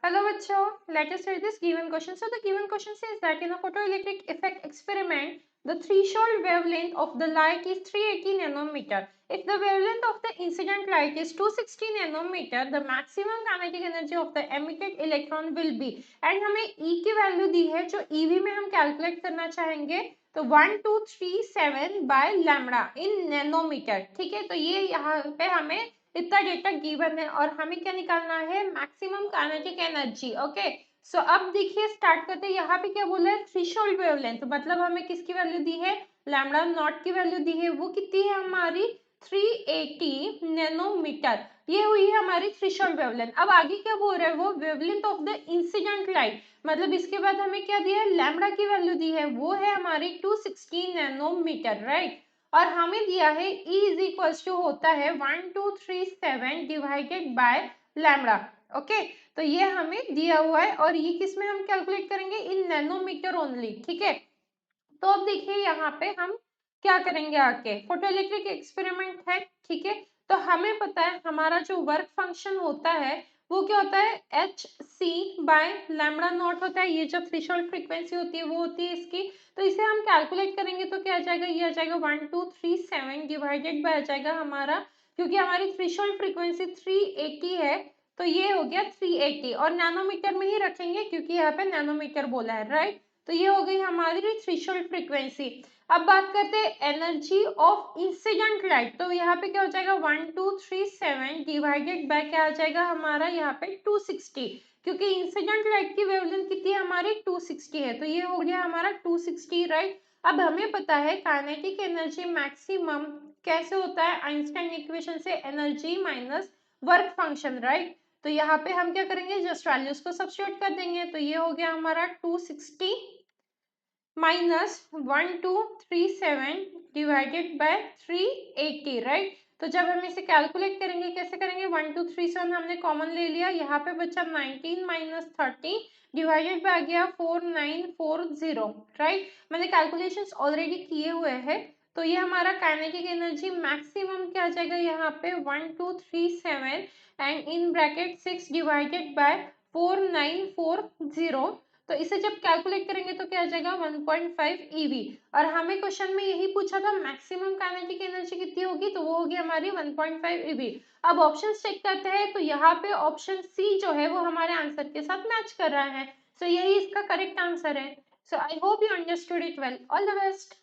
Hello bachcho, let us read this given question. So the given question says that in a photoelectric effect experiment, the threshold wavelength of the light is 380 nanometer. If the wavelength of the incident light is 260 nanometer, the maximum kinetic energy of the emitted electron will be. And हमें E की value दी है जो EV में हम calculate करना चाहेंगे तो 1237 bye lambda इन nanometre. ठीक है, तो ये यहाँ पे हमें इतना डेटा गिवन है और हमें क्या निकालना है, मैक्सिमम काइनेटिक एनर्जी. ओके, सो अब देखिए स्टार्ट करते हैं. यहाँ पे क्या बोला है, थ्रेशोल्ड वेवलेंथ, मतलब हमें किसकी वैल्यू दी है, लैम्बडा नॉट की वैल्यू दी है. वो कितनी है हमारी 380 नैनोमीटर. ये हुई है हमारी थ्रेशोल्ड वेवलेंथ. अब आगे क्या बोल रहा है वो, wavelength of the incident light, मतलब इसके बाद हमें क्या दिया है, लैम्बडा की वैल्यू दी है, वो है हमारी 260 नैनोमीटर. राइट, और हमें दिया है E इज इक्वल टू होता है 1237 डिवाइडेड बाय लैम्बडा. ओके, तो ये हमें दिया हुआ है और ये किस में हम कैलकुलेट करेंगे, इन नैनोमीटर ओनली. ठीक है, तो अब देखिए यहाँ पे हम क्या करेंगे, आके फोटोइलेक्ट्रिक एक्सपेरिमेंट है. ठीक है, तो हमें पता है हमारा जो वर्क फंक्शन होता है वो क्या होता है, H C by lambda naught होता है. ये जो थ्रेशोल्ड फ्रीक्वेंसी होती है वो होती है इसकी. तो इसे हम कैलकुलेट करेंगे तो क्या आ जाएगा, ये आ जाएगा 1237 डिवाइडेड बाय आ जाएगा हमारा, क्योंकि हमारी थ्रेशोल्ड फ्रीक्वेंसी 380 है तो ये हो गया 380, और नैनोमीटर में ही रखेंगे क्योंकि यहाँ पे नैनोमीटर बोला है. राइट, तो ये हो गई हमारी थ्रेशोल्ड फ्रीक्वेंसी. अब बात करते हैं एनर्जी ऑफ इंसिडेंट लाइट. तो यहाँ पे क्या हो जाएगा, 1237 डिवाइडेड बाय क्या आ जाएगा हमारा यहाँ पे 260, क्योंकि इंसिडेंट लाइट की वेवलेंथ कितनी है हमारी 260 है, तो ये हो गया हमारा 260. राइट, अब हमें पता है काइनेटिक एनर्जी मैक्सिमम कैसे होता है, आइंस्टाइन इक्वेशन से energy minus work function. Right, तो यहाँ पे हम क्या करेंगे, जस्ट वैल्यूज को सब्स्टिट्यूट कर देंगे. तो ये हो गया हमारा 260 माइनस 1237 डिवाइडेड बाय 380. राइट, तो जब हम इसे कैलकुलेट करेंगे कैसे करेंगे, 1237 हमने कॉमन ले लिया, यहाँ पे बचा 19 माइनस 30 डिवाइडेड बाय आ गया 4940. राइट, मैंने कैलकुलेशंस ऑलरेडी किए हुए हैं. तो ये हमारा काइनेटिक एनर्जी मैक्सिमम क्या आ जाएगा यहाँ पे 1237 and in bracket 6 divided by 4940. तो इसे जब कैलकुलेट करेंगे तो क्या आ जाएगा 1.5 EV. और हमें क्वेश्चन में यही पूछा था मैक्सिमम काइनेटिक एनर्जी कितनी होगी, तो वो होगी हमारी 1.5 EV. अब ऑप्शन चेक करते हैं तो यहाँ पे ऑप्शन सी जो है वो हमारे आंसर के साथ मैच कर रहा है. सो यही इसका करेक्ट आंसर है. So I hope you understood it well. All the best.